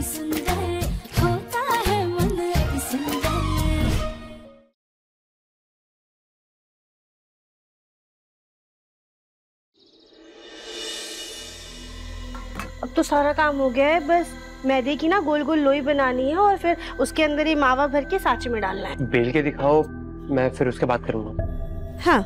सुंदर होता है मन अति सुंदर। अब तो सारा काम हो गया है, बस मैदे की ना गोल गोल लोई बनानी है और फिर उसके अंदर ये मावा भर के सांचे में डालना है। बेल के दिखाओ, मैं फिर उसके बाद करूँगा। हाँ।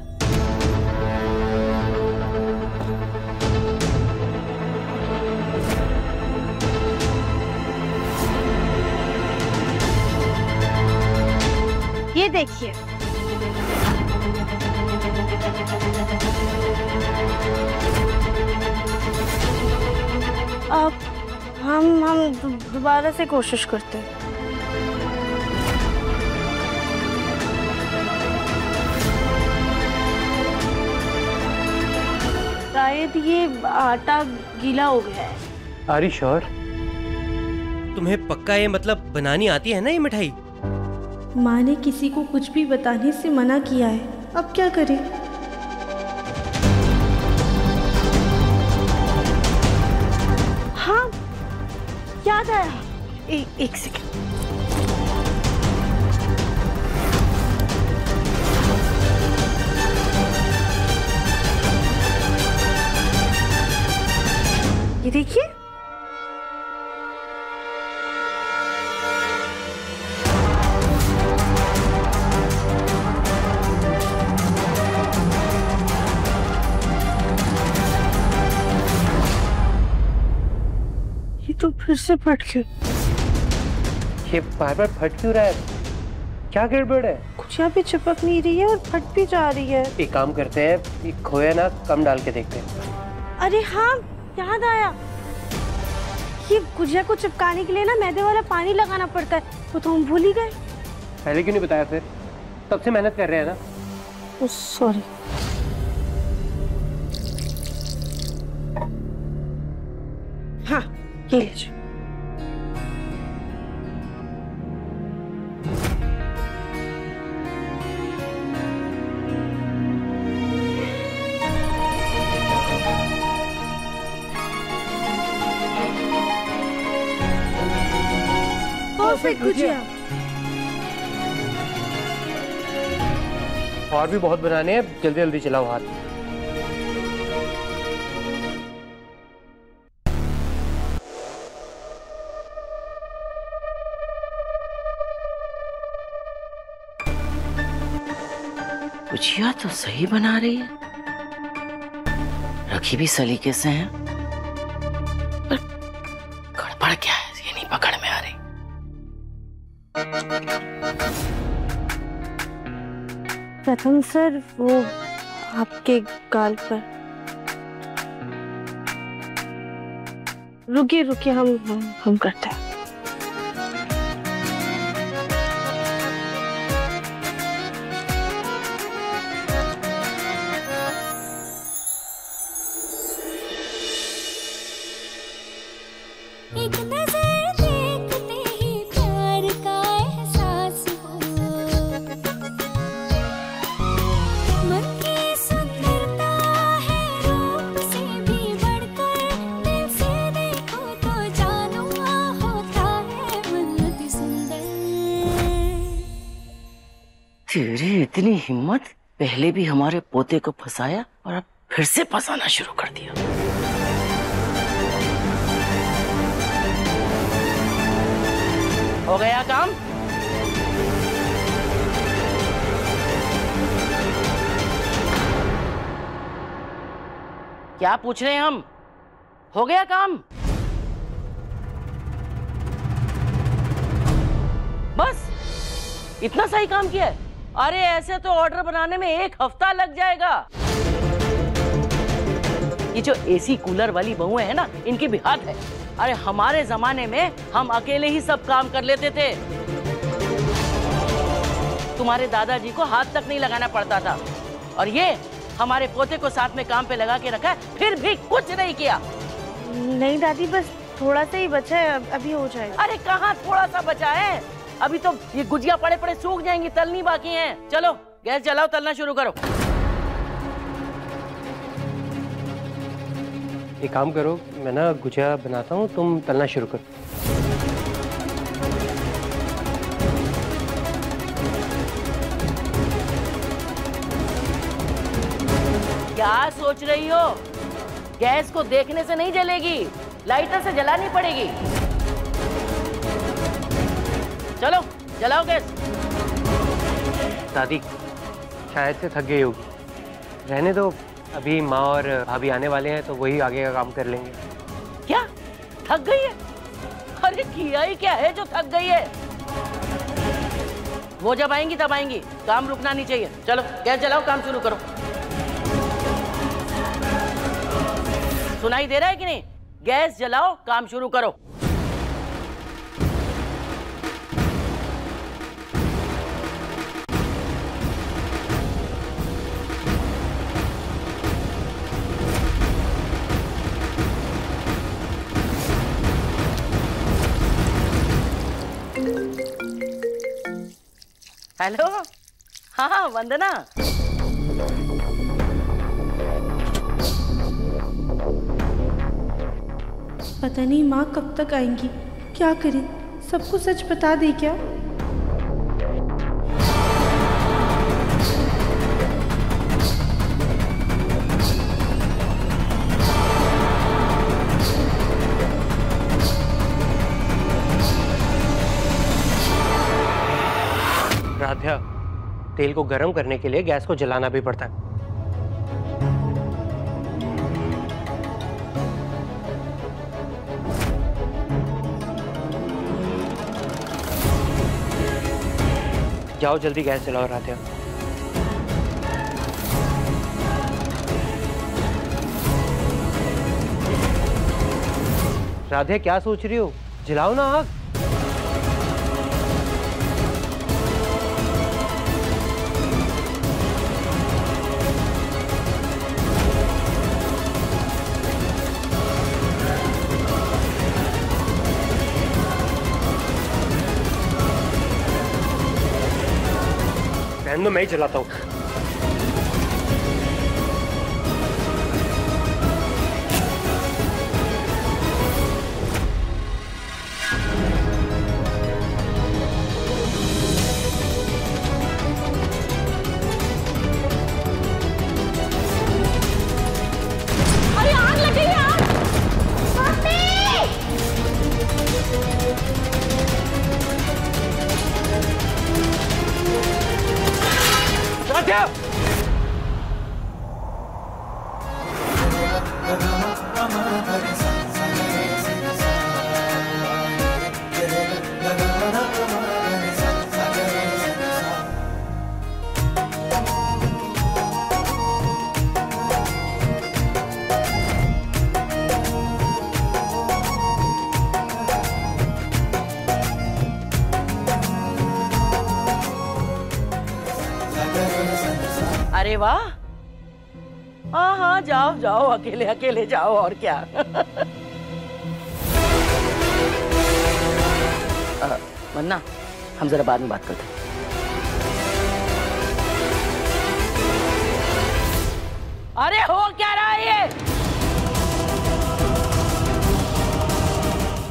ये देखिए, अब हम दोबारा से कोशिश करते हैं। शायद ये आटा गीला हो गया है। Are you sure? तुम्हें पक्का ये मतलब बनानी आती है ना ये मिठाई? माँ ने किसी को कुछ भी बताने से मना किया है, अब क्या करें? हाँ, याद आया। एक सेकंड। ये देखिए, ये तो फिर से फट गया। ये बार बार फट क्यों रहा है? क्या गड़बड़ है? कुछ यहाँ पे चिपक नहीं रही है और फट भी जा रही है। एक काम करते हैं, ये खोया ना कम डाल के देखते हैं। अरे हाँ, याद आया, ये गुजिया को चिपकाने के लिए ना मैदे वाला पानी लगाना पड़ता है, वो तो हम भूल ही गए। पहले क्यों नहीं बताया फिर? तब से मेहनत कर रहे हैं ना। सॉरी। हाँ, ये लीजिए। परफेक्ट गुजिया। और भी बहुत बनाने हैं, जल्दी जल्दी चलाओ हाथ। गुजिया तो सही बना रही है, रखी भी सलीके से है, पर गड़बड़ क्या है ये नहीं पकड़ में आ रही। प्रथम सर, वो आपके गाल पर। रुकिए रुकिए, हम करते हैं। एक नजर देखते ही प्यार का एहसास हो, मन की सुंदरता है रूप से भी बढ़कर, दिल से देखो तो जानो होता है मन अति सुंदर। तेरी इतनी हिम्मत, पहले भी हमारे पोते को फंसाया और अब फिर से फंसाना शुरू कर दिया। हो गया काम? क्या पूछ रहे हैं हम? हो गया काम? बस इतना सही काम किया है? अरे ऐसे तो ऑर्डर बनाने में 1 हफ्ता लग जाएगा। ये जो एसी कूलर वाली बहुएं हैं ना, इनकी भी हद है। अरे हमारे जमाने में हम अकेले ही सब काम कर लेते थे, तुम्हारे दादाजी को हाथ तक नहीं लगाना पड़ता था, और ये हमारे पोते को साथ में काम पे लगा के रखा है, फिर भी कुछ नहीं किया। नहीं दादी, बस थोड़ा सा ही बचा है, अभी हो जाएगा। अरे कहाँ थोड़ा सा बचा है, अभी तो ये गुजिया पड़े पड़े सूख जाएंगी, तलनी बाकी है। चलो गैस जलाओ, तलना शुरू करो। एक काम करो, मैं ना गुजिया बनाता हूँ, तुम तलना शुरू करो। क्या सोच रही हो? गैस को देखने से नहीं जलेगी, लाइटर से जलानी पड़ेगी। चलो जलाओ गैस। दादी शायद से थक गई होगी, रहने दो, अभी माँ और भाभी आने वाले हैं तो वही आगे का काम कर लेंगे। क्या थक गई है? अरे किया ही क्या है जो थक गई है? वो जब आएंगी तब आएंगी, काम रुकना नहीं चाहिए। चलो गैस जलाओ, काम शुरू करो। सुनाई दे रहा है कि नहीं? गैस जलाओ, काम शुरू करो। हेलो, हाँ वंदना। पता नहीं माँ कब तक आएंगी, क्या करें, सबको सच बता दे क्या? राध्या, तेल को गर्म करने के लिए गैस को जलाना भी पड़ता है। जाओ जल्दी गैस जलाओ राध्या। राधे क्या सोच रही हो, जलाओ ना आग। रहने दो, मैं ही जलाता हूँ। अरे आग लग गई है, आग! मम्मी! राध्या! अरे वाह, हाँ हाँ जाओ जाओ, अकेले अकेले जाओ, और क्या। वरना हम जरा बाद में बात करते हैं। अरे हो क्या रहा है ये?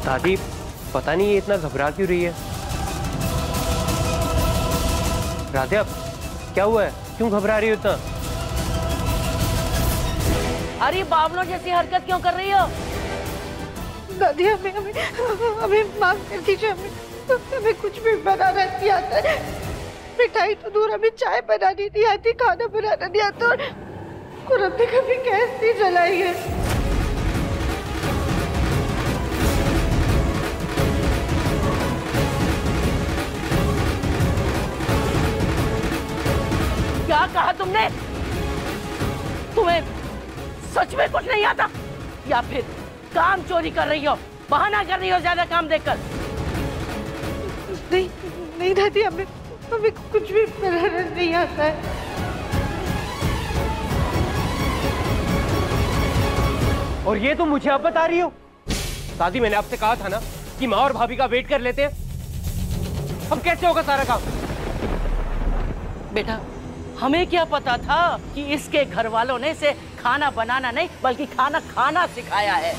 दादी पता नहीं ये इतना घबरा क्यों रही है। राध्या क्या हुआ है, क्यों घबरा रही हो इतना? अरे बावलों जैसी हरकत क्यों कर रही हो? दादी हमें माफ कर दीजिए, हमें कुछ भी बनाना नहीं आता है। मिठाई तो दूर, हमें चाय बनानी नहीं आती, खाना बनाना नहीं आता, और हमने कभी गैस नहीं जलाई है। क्या कहा तुमने? तुम्हें सच में कुछ नहीं आता, या फिर काम चोरी कर रही हो, बहाना कर रही हो ज्यादा काम देखकर? नहीं नहीं दादी, हमें कुछ भी बनाना नहीं आता है। और ये तो मुझे अब बता रही हो? दादी मैंने आपसे कहा था ना कि माँ और भाभी का वेट कर लेते हैं। अब कैसे होगा सारा काम? बेटा हमें क्या पता था कि इसके घर वालों ने इसे खाना बनाना नहीं बल्कि खाना खाना सिखाया है।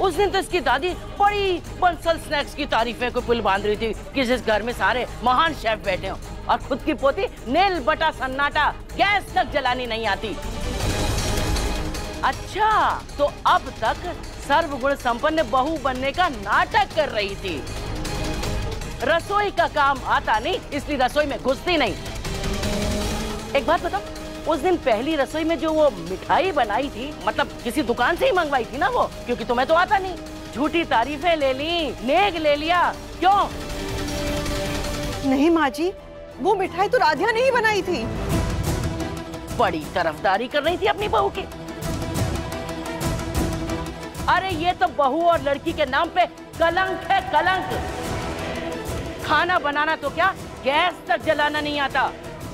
उस दिन तो इसकी दादी बड़ी बंसल स्नैक्स की तारीफें को पुल बांध रही थी कि जिस घर में सारे महान शेफ बैठे हों, और खुद की पोती नेल बटा सन्नाटा, गैस तक जलानी नहीं आती। अच्छा, तो अब तक सर्वगुण संपन्न बहू बनने का नाटक कर रही थी। रसोई का काम आता नहीं, इसलिए रसोई में घुसती नहीं। एक बात बताओ, उस दिन पहली रसोई में जो वो मिठाई बनाई थी, मतलब किसी दुकान से ही मंगवाई थी ना वो, क्योंकि तुम्हें तो आता नहीं। झूठी तारीफें ले ली, नेग ले लिया, क्यों? नहीं माँ जी, वो मिठाई तो राधिया ने ही बनाई थी। बड़ी तरफदारी कर रही थी अपनी बहू की। अरे ये तो बहू और लड़की के नाम पे कलंक है, कलंक। खाना बनाना तो क्या, गैस तक जलाना नहीं आता,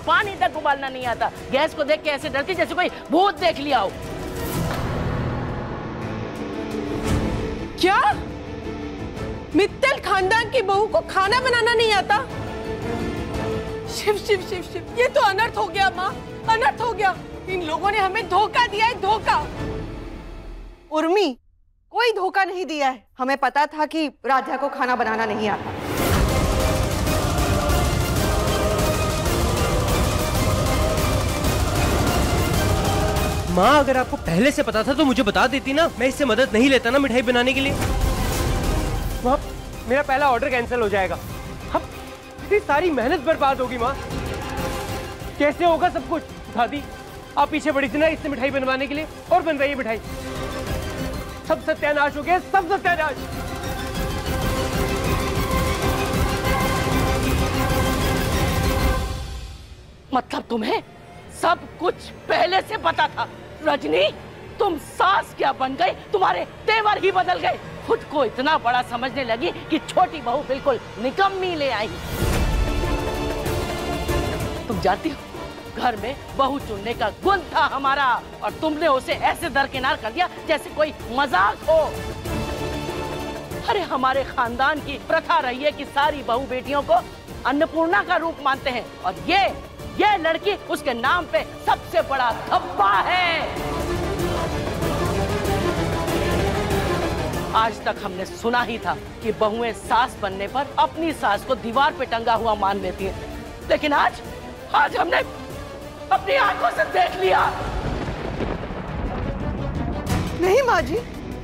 पानी तक उबालना नहीं आता। गैस को देख के ऐसे डरती जैसे कोई भूत देख लिया हो। क्या मित्तल खानदान की बहू को खाना बनाना नहीं आता? शिव शिव शिव शिव, ये तो अनर्थ हो गया माँ, अनर्थ हो गया। इन लोगों ने हमें धोखा दिया है, धोखा। उर्मी, कोई धोखा नहीं दिया है। हमें पता था कि राधिया को खाना बनाना नहीं आता। माँ, अगर आपको पहले से पता था तो मुझे बता देती ना, मैं इससे मदद नहीं लेता ना मिठाई बनाने के लिए। माँ, मेरा पहला ऑर्डर कैंसिल हो जाएगा। अब इतनी सारी मेहनत बर्बाद होगी माँ। कैसे होगा सब कुछ? दादी, आप पीछे पड़ी थी ना इससे मिठाई बनवाने के लिए, और बन रही है मिठाई। सब सत्यानाश हो गया, सब सत्यानाश। मतलब तुम्हें सब कुछ पहले से पता था? रजनी, तुम सास क्या बन गई, तुम्हारे तेवर ही बदल गए। खुद को इतना बड़ा समझने लगी कि छोटी बहू बिल्कुल निकम्मी ले आई। तुम जानती हो, घर में बहू चुनने का गुण था हमारा, और तुमने उसे ऐसे दरकिनार कर दिया जैसे कोई मजाक हो। अरे हमारे खानदान की प्रथा रही है कि सारी बहू बेटियों को अन्नपूर्णा का रूप मानते हैं, और ये लड़की उसके नाम पे सबसे बड़ा धब्बा है। आज तक हमने सुना ही था कि बहुएं सास बनने पर अपनी सास को दीवार पे टंगा हुआ मान लेती हैं, लेकिन आज हमने अपनी आंखों से देख लिया। नहीं माँ जी,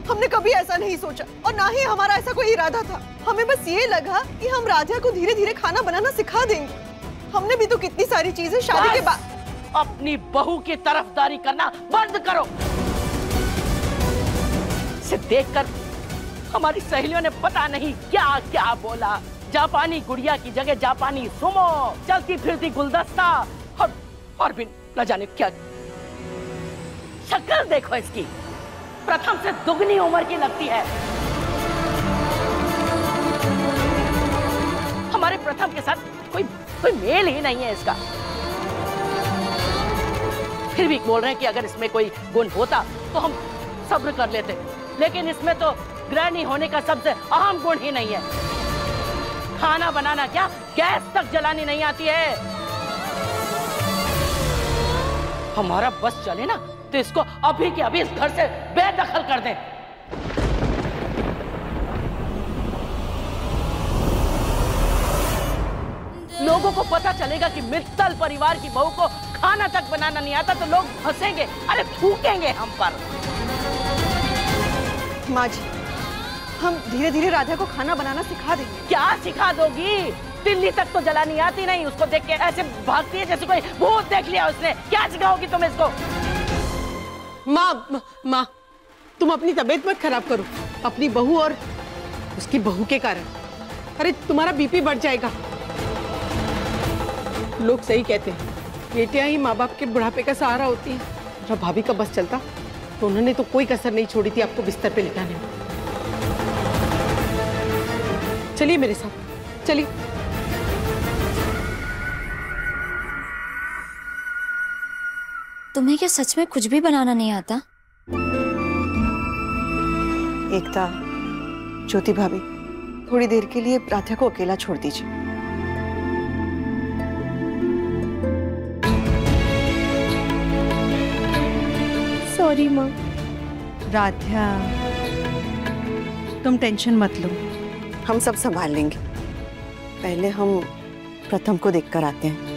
हमने कभी ऐसा नहीं सोचा, और ना ही हमारा ऐसा कोई इरादा था। हमें बस ये लगा कि हम राधिया को धीरे धीरे खाना बनाना सिखा देंगे। हमने भी तो कितनी सारी चीजें शादी के बाद। अपनी बहू की तरफदारी करना बंद करो। इसे देखकर हमारी सहेलियों ने पता नहीं क्या क्या बोला। जापानी गुड़िया की जगह जापानी सुमो, चलती फिरती गुलदस्ता, और भी न जाने क्या। शक्ल देखो इसकी, प्रथम से दुगनी उम्र की लगती है। हमारे प्रथम के साथ कोई मेल ही नहीं है इसका। फिर भी बोल रहे हैं कि अगर इसमें कोई गुण होता तो हम सब्र कर लेते, लेकिन इसमें तो गृहिणी होने का सबसे अहम गुण ही नहीं है। खाना बनाना क्या, गैस तक जलानी नहीं आती है। हमारा बस चले ना तो इसको अभी के अभी इस घर से बेदखल कर दें। लोगों को पता चलेगा कि मित्तल परिवार की बहू को खाना तक बनाना नहीं आता तो लोग हंसेंगे, अरे थूकेंगे हम पर। माँ जी, हम धीरे धीरे राधा को खाना बनाना सिखा देंगे। क्या सिखा दोगी? तिल्ली तक तो जलानी आती नहीं, उसको देख के ऐसे भागती है जैसे कोई भूत देख लिया उसने। क्या सिखाओगी तुम इसको? माँ, तुम अपनी तबीयत मत खराब करो, अपनी बहू और उसकी बहू के कारण। अरे तुम्हारा बीपी बढ़ जाएगा। लोग सही कहते हैं, बेटियां ही माँ बाप के बुढ़ापे का सहारा होती हैं। जब भाभी का बस चलता तो उन्होंने तो कोई कसर नहीं छोड़ी थी आपको बिस्तर पे लिटाने में। चलिए मेरे साथ, चलिए। तुम्हें क्या सच में कुछ भी बनाना नहीं आता? एकता, ज्योति भाभी, थोड़ी देर के लिए राधा को अकेला छोड़ दीजिए। सॉरी माँ। राधा, तुम टेंशन मत लो, हम सब संभाल लेंगे। पहले हम प्रथम को देखकर आते हैं।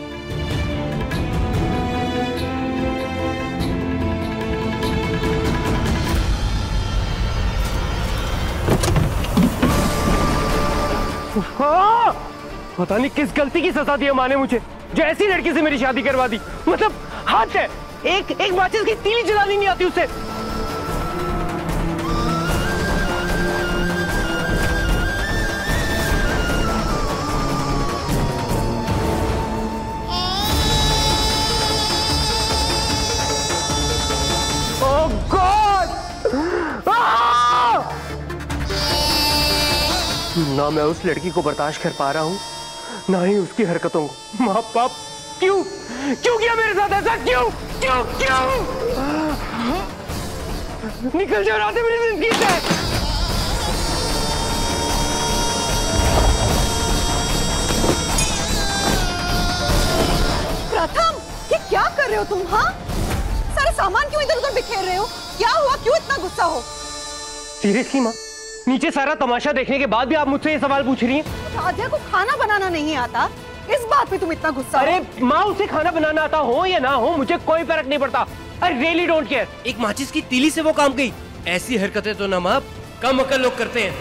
हाँ, पता नहीं किस गलती की सजा दी माँ ने मुझे, जो ऐसी लड़की से मेरी शादी करवा दी। मतलब हाथ है, एक माचिस की तीली जलानी नहीं आती उसे। ओह गॉड! ना मैं उस लड़की को बर्दाश्त कर पा रहा हूँ, ना ही उसकी हरकतों को। माँ बाप क्यों किया मेरे साथ ऐसा? क्यों क्यों क्यों? निकल जाओ राधे मेरी जिंदगी से। प्रथम, ये क्या कर रहे हो तुम? हाँ, सारे सामान क्यों इधर उधर बिखेर रहे हो? क्या हुआ? क्यों इतना गुस्सा हो? सीरियसली माँ, नीचे सारा तमाशा देखने के बाद भी आप मुझसे ये सवाल पूछ रही हैं? राधिया को खाना बनाना नहीं आता, इस बात पे तुम इतना गुस्सा हो? अरे माँ, उसे खाना बनाना आता हो या ना हो, मुझे कोई फर्क नहीं पड़ता। I really don't care. एक माचिस की तीली से वो काम गई। ऐसी हरकतें तो ना माँ कम अकल लोग करते हैं।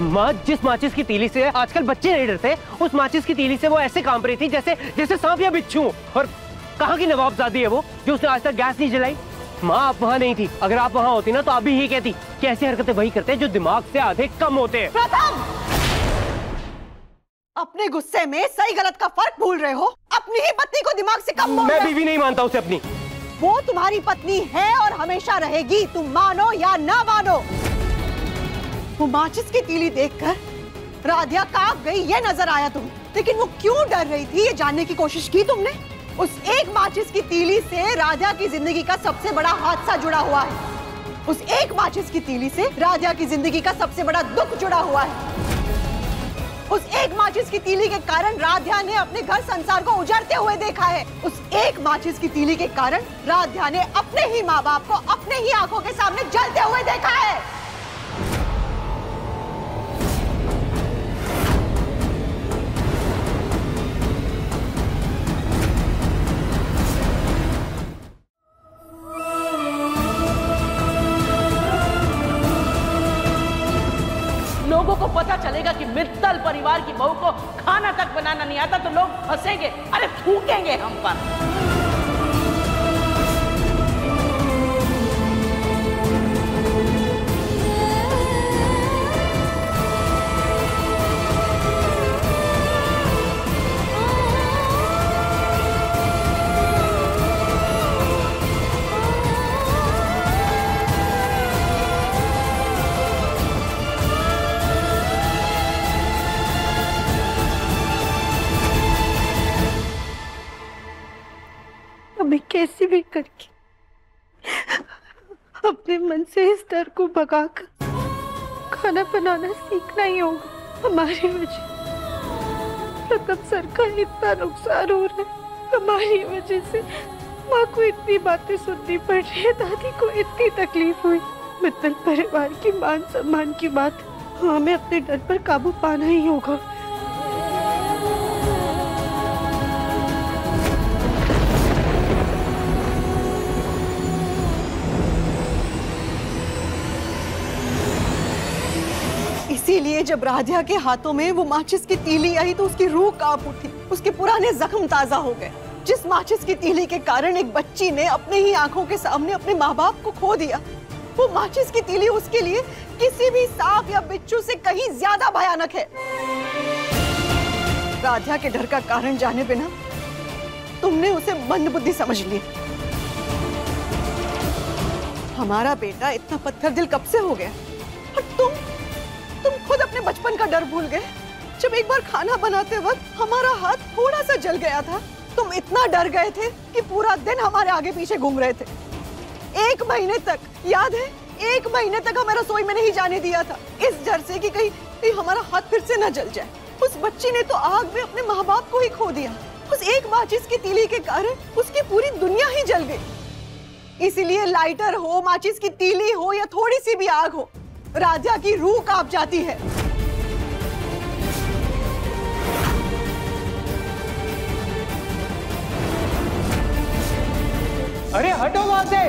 माँ, जिस माचिस की तीली से आजकल बच्चे नहीं डरते, उस माचिस की तीली से वो ऐसे कांप रही थी जैसे सांप या बिच्छू। और कहाँ की नवाबजादी है वो, जो उसने आज तक गैस नहीं जलाई? माँ, आप वहाँ नहीं थी। अगर आप वहाँ होती ना तो आप भी यही कहती कि ऐसी हरकतें वही करते हैं जो दिमाग से आधे कम होते हैं। प्रथम, अपने गुस्से में सही गलत का फर्क भूल रहे हो। अपनी ही पत्नी को दिमाग से कम बोल रहे हो। मैं बीवी नहीं मानता उसे अपनी। वो तुम्हारी पत्नी है और हमेशा रहेगी, तुम मानो या ना मानो। वो माचिस की तीली देखकर राधिया कांप गई, ये नजर आया तुम्हें, लेकिन वो क्यों डर रही थी ये जानने की कोशिश की तुमने? उस एक माचिस की तीली से राधिया की जिंदगी का सबसे बड़ा हादसा जुड़ा हुआ है। उस एक माचिस की तीली से राधिया की जिंदगी का सबसे बड़ा दुख जुड़ा हुआ है। उस एक माचिस की तीली के कारण राधिया ने अपने घर संसार को उजड़ते हुए देखा है। उस एक माचिस की तीली के कारण राधिया ने अपने ही माँ बाप को अपने ही आंखों के सामने जलते हुए देखा है। लोगों को पता चलेगा कि मित्तल परिवार की बहू को खाना तक बनाना नहीं आता तो लोग हंसेंगे, अरे थूकेंगे हम पर। हमें कैसे भी करके अपने मन से इस डर को भगाकर खाना बनाना सीखना ही होगा। हमारी वजह प्रताप सर का इतना नुकसान हो रहा है, हमारी वजह से माँ को इतनी बातें सुननी पड़ रही है, दादी को इतनी तकलीफ हुई। मित्तल परिवार की मान सम्मान की बात, हमें अपने डर पर काबू पाना ही होगा। इसीलिए जब राधिया के हाथों में वो माचिस की तीली आई तो उसकी रूह कांप उठी, उसके पुराने जख्म ताजा हो गए। जिस माचिस की तीली के कारण एक बच्ची ने अपने ही आंखों के सामने अपने माँ बाप को खो दिया, वो माचिस की तीली उसके लिए किसी भी सांप या बिच्छू से कहीं ज्यादा भयानक है। राधिया के डर का कारण जाने बिना तुमने उसे मंदबुद्धि समझ लिया। हमारा बेटा इतना पत्थर दिल कब से हो गया? और तुम खुद अपने बचपन का डर भूल गए। जब एक बार खाना बनाते वक्त हमारा हाथ थोड़ा सा जल गया था, तुम इतना डर गए थे कि पूरा दिन हमारे आगे पीछे घूम रहे थे। 1 महीने तक, याद है, 1 महीने तक हमें रसोई में नहीं जाने दिया था, इस डर से कि कहीं हमारा हाथ फिर से न जल जाए। उस बच्ची ने तो आग में अपने माँ बाप को ही खो दिया। उस एक माचिस की तीली के कारण उसकी पूरी दुनिया ही जल गई। इसीलिए लाइटर हो, माचिस की तीली हो या थोड़ी सी भी आग हो, राधिया की रूह कांप जाती है। अरे हटो वहां से।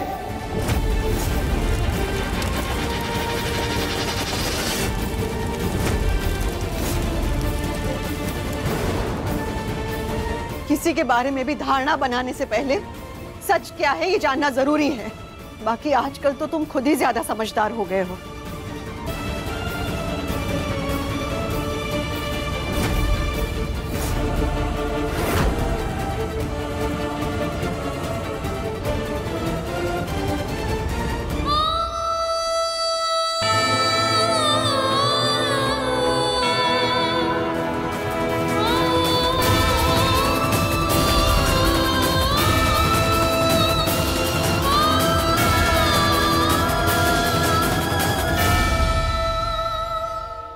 किसी के बारे में भी धारणा बनाने से पहले सच क्या है ये जानना जरूरी है। बाकी आजकल तो तुम खुद ही ज्यादा समझदार हो गए हो।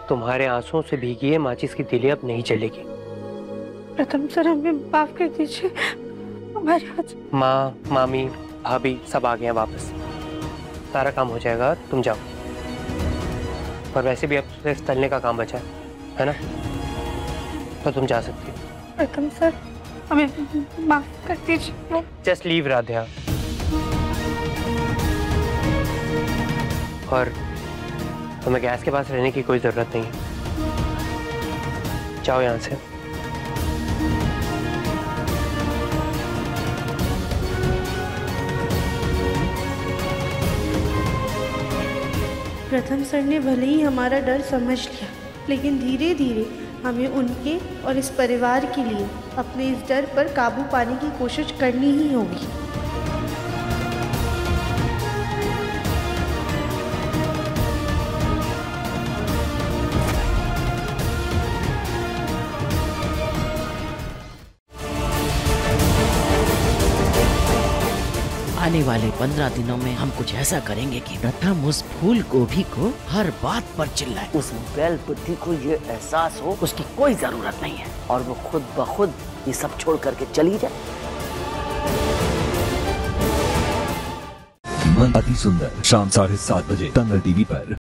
तुम्हारे आंसुओं से भीगी है माचिस की तीली अब नहीं चलेगी। प्रथम सर, हमें माफ कर दीजिए। हमारे हाथ माँ, मामी, भाभी सब आ गए हैं वापस। सारा काम हो जाएगा, तुम जाओ। पर वैसे भी अब सिर्फ तलने का काम बचा है ना? तो तुम जा सकती हो। प्रथम सर, हमें माफ कर दीजिए। Just leave Radhya. और तुम्हें गैस के पास रहने की कोई जरूरत नहीं है। जाओ यहाँ से। प्रथम सर ने भले ही हमारा डर समझ लिया, लेकिन धीरे धीरे हमें उनके और इस परिवार के लिए अपने इस डर पर काबू पाने की कोशिश करनी ही होगी। आने वाले 15 दिनों में हम कुछ ऐसा करेंगे कि प्रथम उस फूल गोभी को हर बात पर चिल्लाए। उस बैल बुद्धि को ये एहसास हो उसकी कोई जरूरत नहीं है और वो खुद ब खुद ये सब छोड़ करके चली जाए। मन अति सुंदर शाम 7:30 बजे तंगल टीवी पर।